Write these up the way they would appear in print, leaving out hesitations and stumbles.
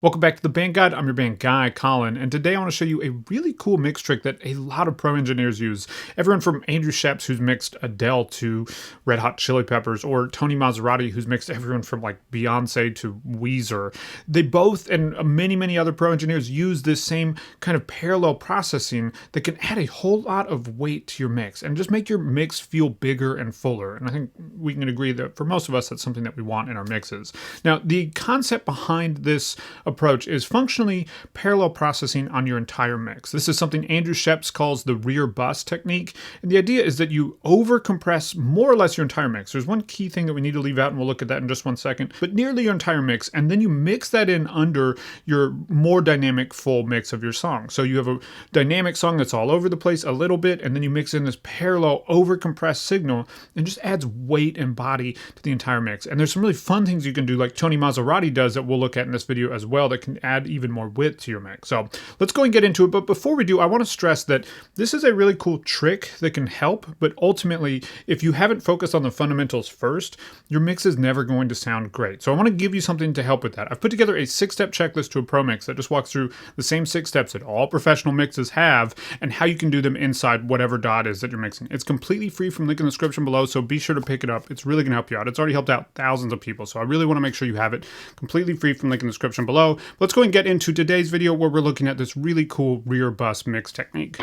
Welcome back to the Band Guide. I'm your band guy, Colin, and today I want to show you a really cool mix trick that a lot of pro engineers use. Everyone from Andrew Scheps, who's mixed Adele, to Red Hot Chili Peppers, or Tony Maserati, who's mixed everyone from like Beyonce to Weezer. They both, and many other pro engineers, use this same kind of parallel processing that can add a whole lot of weight to your mix and just make your mix feel bigger and fuller. And I think we can agree that for most of us, that's something that we want in our mixes. Now, the concept behind this approach is functionally parallel processing on your entire mix. This is something Andrew Scheps calls the rear bus technique. And the idea is that you over compress more or less your entire mix. There's one key thing that we need to leave out, and we'll look at that in just one second, but nearly your entire mix. And then you mix that in under your more dynamic full mix of your song. So you have a dynamic song that's all over the place a little bit, and then you mix in this parallel over compressed signal and just adds weight and body to the entire mix. And there's some really fun things you can do, like Tony Maserati does, that we'll look at in this video as well, that can add even more width to your mix. So let's go and get into it. But before we do, I want to stress that this is a really cool trick that can help, but ultimately, if you haven't focused on the fundamentals first, your mix is never going to sound great. So I want to give you something to help with that. I've put together a 6-step checklist to a pro mix that just walks through the same 6 steps that all professional mixes have and how you can do them inside whatever DAW is that you're mixing. It's completely free from link in the description below, so be sure to pick it up. It's really going to help you out. It's already helped out thousands of people, so I really want to make sure you have it completely free from link in the description below. Let's go and get into today's video where we're looking at this really cool rear bus mix technique.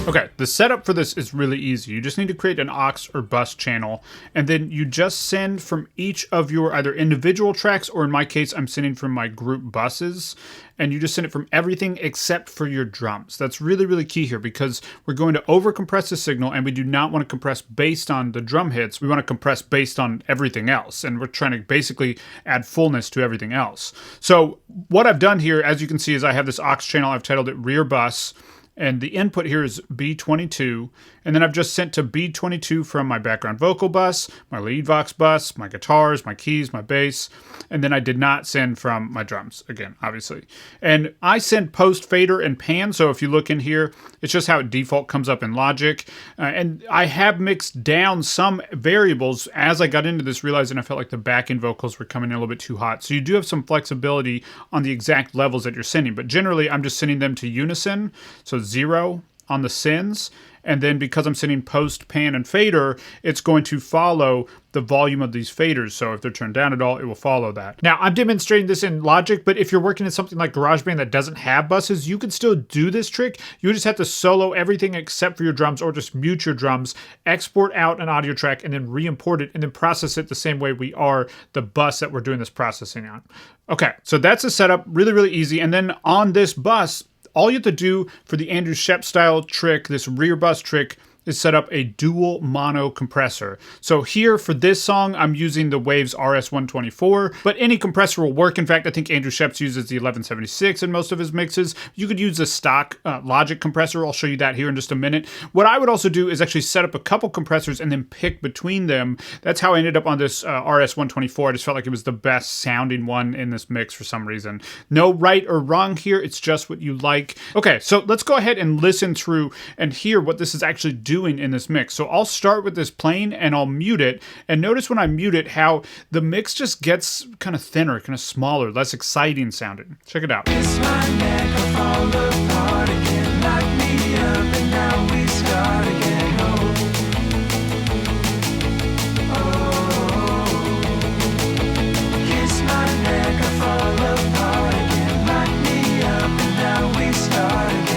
Okay, the setup for this is really easy. You just need to create an aux or bus channel, and then you just send from each of your either individual tracks, or in my case, I'm sending from my group buses, and you just send it from everything except for your drums. That's really key here, because we're going to over compress the signal, and we do not want to compress based on the drum hits. We want to compress based on everything else, and we're trying to basically add fullness to everything else. So what I've done here, as you can see, is I have this aux channel. I've titled it Rear Bus. And the input here is B22, and then I've just sent to B22 from my background vocal bus, my lead vox bus, my guitars, my keys, my bass, and then I did not send from my drums, again, obviously. And I send post, fader, and pan, so if you look in here, it's just how it default comes up in Logic. And I have mixed down some variables as I got into this, realizing I felt like the back-end vocals were coming in a little bit too hot. So you do have some flexibility on the exact levels that you're sending, but generally I'm just sending them to unison, so 0 on the sends, and then because I'm sending post, pan, and fader, it's going to follow the volume of these faders. So if they're turned down at all, it will follow that. Now, I'm demonstrating this in Logic, but if you're working in something like GarageBand that doesn't have buses, you can still do this trick. You just have to solo everything except for your drums, or just mute your drums, export out an audio track, and then re-import it, and then process it the same way we are the bus that we're doing this processing on. Okay, so that's the setup, really easy. And then on this bus, all you have to do for the Andrew Scheps style trick, this rear bus trick, is set up a dual mono compressor. So here for this song, I'm using the Waves RS-124, but any compressor will work. In fact, I think Andrew Scheps uses the 1176 in most of his mixes. You could use a stock Logic compressor. I'll show you that here in just a minute. What I would also do is actually set up a couple compressors and then pick between them. That's how I ended up on this RS-124. I just felt like it was the best sounding one in this mix for some reason. No right or wrong here. It's just what you like. Okay, so let's go ahead and listen through and hear what this is actually doing in this mix. So I'll start with this plain and I'll mute it, and notice when I mute it how the mix just gets kind of thinner, kind of smaller, less exciting sounding. Check it out. Kiss my neck, I fall apart again, knock me up, and now we start again. Oh, kiss my neck, I fall apart again, knock me up, and now we start again.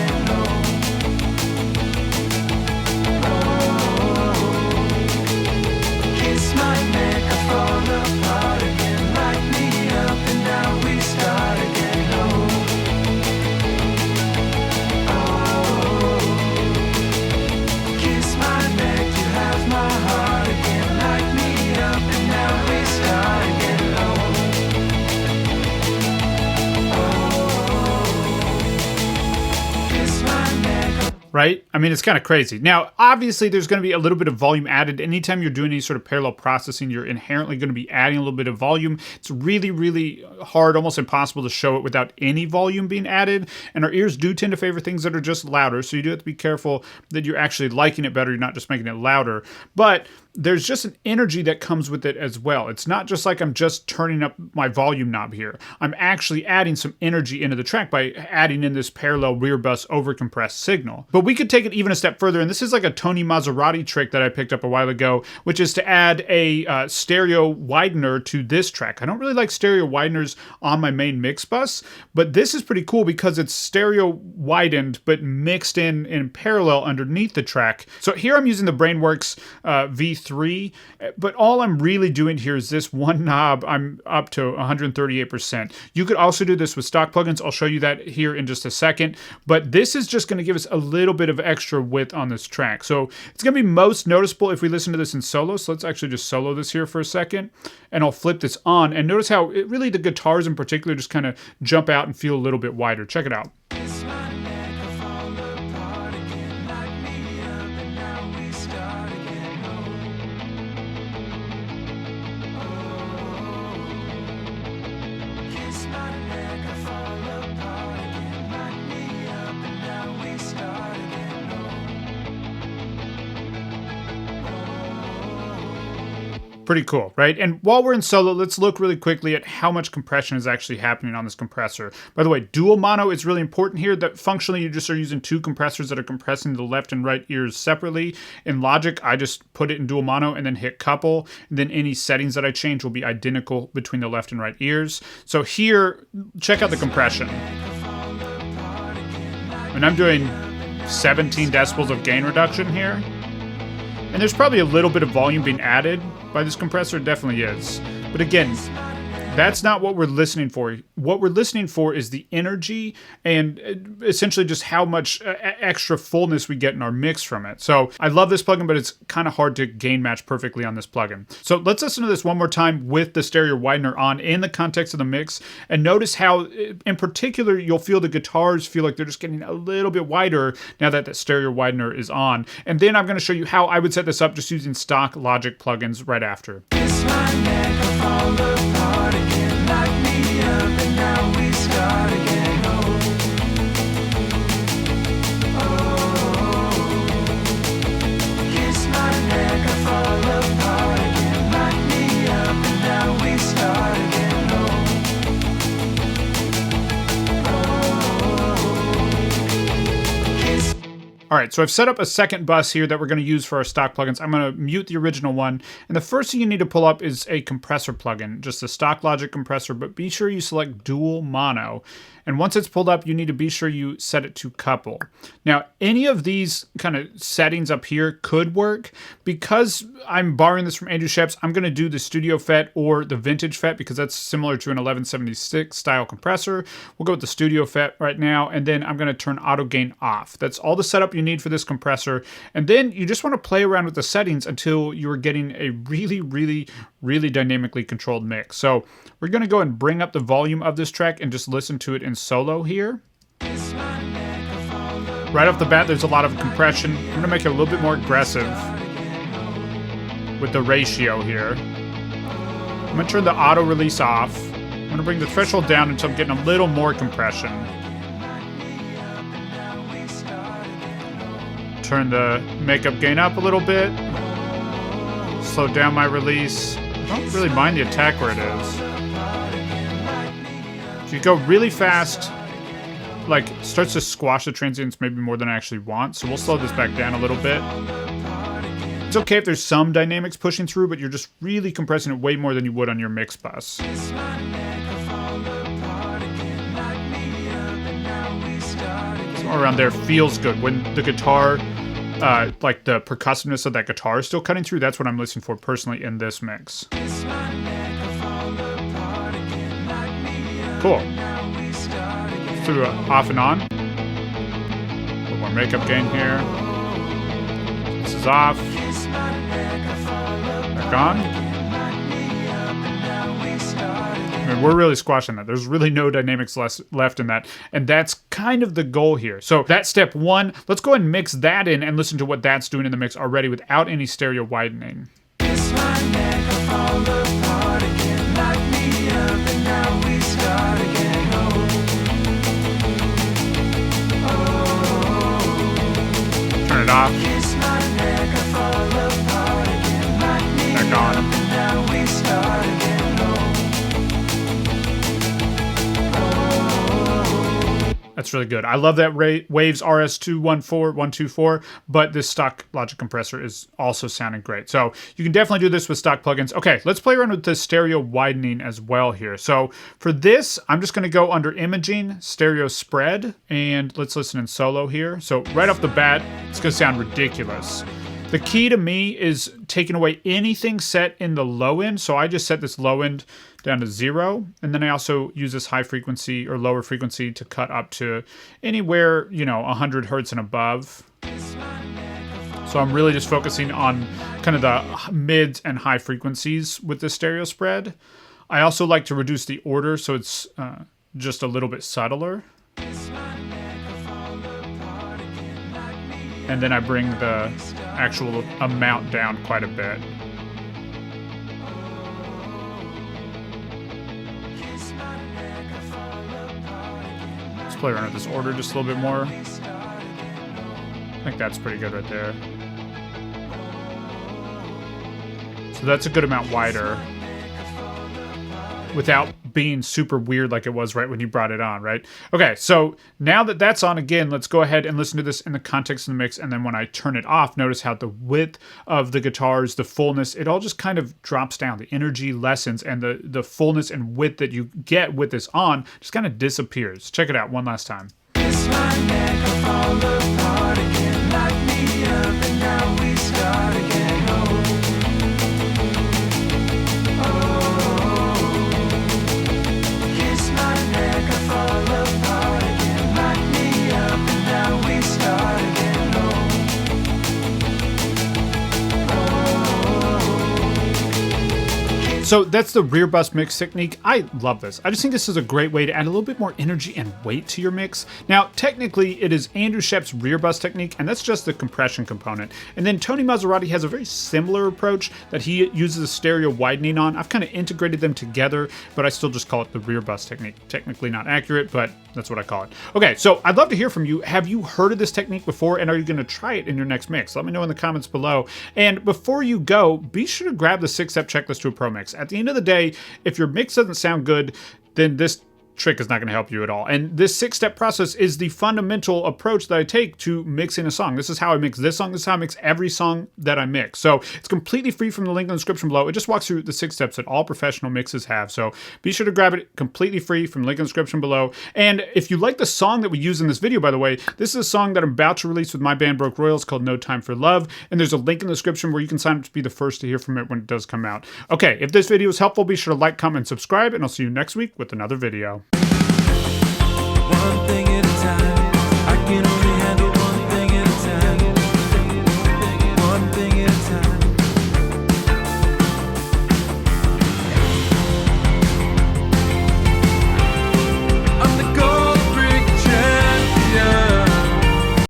right? I mean, it's kind of crazy. Now, obviously, there's going to be a little bit of volume added. Anytime you're doing any sort of parallel processing, you're inherently going to be adding a little bit of volume. It's really, really hard, almost impossible to show it without any volume being added. And our ears do tend to favor things that are just louder. So you do have to be careful that you're actually liking it better. You're not just making it louder. But there's just an energy that comes with it as well. It's not just like I'm just turning up my volume knob here. I'm actually adding some energy into the track by adding in this parallel rear bus overcompressed signal. But we could take it even a step further, and this is like a Tony Maserati trick that I picked up a while ago, which is to add a stereo widener to this track. I don't really like stereo wideners on my main mix bus, but this is pretty cool because it's stereo widened but mixed in parallel underneath the track. So here I'm using the Brainworks V3, but all I'm really doing here is this one knob. I'm up to 138%. You could also do this with stock plugins. I'll show you that here in just a second, but this is just going to give us a little bit of extra width on this track. So it's going to be most noticeable if we listen to this in solo. So let's actually just solo this here for a second, and I'll flip this on, and notice how really the guitars in particular just kind of jump out and feel a little bit wider. Check it out. Pretty cool, right? And while we're in solo, let's look really quickly at how much compression is actually happening on this compressor. By the way, dual mono is really important here. That functionally you just are using two compressors that are compressing the left and right ears separately. In Logic, I just put it in dual mono and then hit couple. And then any settings that I change will be identical between the left and right ears. So here, check out the compression. And I'm doing 17 decibels of gain reduction here. And there's probably a little bit of volume being added by this compressor, it definitely is. But again, that's not what we're listening for. What we're listening for is the energy and essentially just how much extra fullness we get in our mix from it. So I love this plugin, but it's kind of hard to gain match perfectly on this plugin. So let's listen to this one more time with the stereo widener on in the context of the mix, and notice how in particular you'll feel the guitars feel like they're just getting a little bit wider now that that stereo widener is on. And then I'm going to show you how I would set this up just using stock Logic plugins right after. Light me up and now we start again. Kiss my neck, I fall apart again. Light me up and now we start again. All right, so I've set up a second bus here that we're going to use for our stock plugins. I'm going to mute the original one. And the first thing you need to pull up is a compressor plugin, just a stock Logic compressor, but be sure you select dual mono. And once it's pulled up, you need to be sure you set it to couple. Now, any of these kind of settings up here could work. Because I'm borrowing this from Andrew Scheps, I'm going to do the Studio FET or the Vintage FET because that's similar to an 1176 style compressor. We'll go with the Studio FET right now, and then I'm going to turn auto gain off. That's all the setup you need for this compressor. And then you just want to play around with the settings until you're getting a really, really, really dynamically controlled mix. So we're going to go and bring up the volume of this track and just listen to it in solo here. Right off the bat, there's a lot of compression. I'm going to make it a little bit more aggressive with the ratio here. I'm going to turn the auto release off. I'm going to bring the threshold down until I'm getting a little more compression. Turn the makeup gain up a little bit. Slow down my release. I don't really mind the attack where it is. If you go really fast, like, starts to squash the transients maybe more than I actually want, so we'll slow this back down a little bit. It's okay if there's some dynamics pushing through, but you're just really compressing it way more than you would on your mix bus. So around there feels good. When the guitar, like the percussiveness of that guitar is still cutting through, that's what I'm listening for personally in this mix. Cool. Through off and on. A little more makeup gain here. This is off. Back on. we're really squashing that. There's really no dynamics left in that. And that's kind of the goal here. So that's step one. Let's go ahead and mix that in and listen to what that's doing in the mix already without any stereo widening. Kiss my neck, I fall apart again. Light me up and now we start again. Turn it off. Kiss my neck, I fall apart again. Light me Back up on. and now we start again. That's really good. I love that Waves RS214124, but this stock Logic compressor is also sounding great. So you can definitely do this with stock plugins. Okay, let's play around with the stereo widening as well here. So for this, I'm just going to go under imaging, stereo spread, and let's listen in solo here. So right off the bat, it's going to sound ridiculous. The key to me is taking away anything set in the low end. So I just set this low end down to 0. And then I also use this high frequency or lower frequency to cut up to anywhere, 100 hertz and above. So I'm really just focusing on kind of the mids and high frequencies with the stereo spread. I also like to reduce the order so it's just a little bit subtler. And then I bring the actual amount down quite a bit. Let's play around with this order just a little bit more. I think that's pretty good right there. So that's a good amount wider without being super weird like it was right when you brought it on, right? Okay, so now that that's on again, let's go ahead and listen to this in the context of the mix, and then when I turn it off, notice how the width of the guitars, the fullness, it all just kind of drops down. The energy lessens, and the fullness and width that you get with this on just kind of disappears. Check it out one last time. Kiss my neck, I fall apart again. Light me up and now we start again. So that's the rear bus mix technique. I love this. I just think this is a great way to add a little bit more energy and weight to your mix. Now, technically, it is Andrew Scheps Rear Bus technique, and that's just the compression component. And then Tony Maserati has a very similar approach that he uses a stereo widening on. I've kind of integrated them together, but I still just call it the rear bus technique. Technically not accurate, but that's what I call it. Okay, so I'd love to hear from you. Have you heard of this technique before, and are you going to try it in your next mix? Let me know in the comments below. And before you go, be sure to grab the 6-step checklist to a pro mix. At the end of the day, if your mix doesn't sound good, then this trick is not going to help you at all. And this 6-step process is the fundamental approach that I take to mixing a song. This is how I mix this song. This is how I mix every song that I mix. So it's completely free from the link in the description below. It just walks through the 6 steps that all professional mixes have. So be sure to grab it completely free from the link in the description below. And if you like the song that we use in this video, by the way, this is a song that I'm about to release with my band Broke Royals called No Time for Love. And there's a link in the description where you can sign up to be the first to hear from it when it does come out. Okay, if this video is helpful, be sure to like, comment, and subscribe, and I'll see you next week with another video.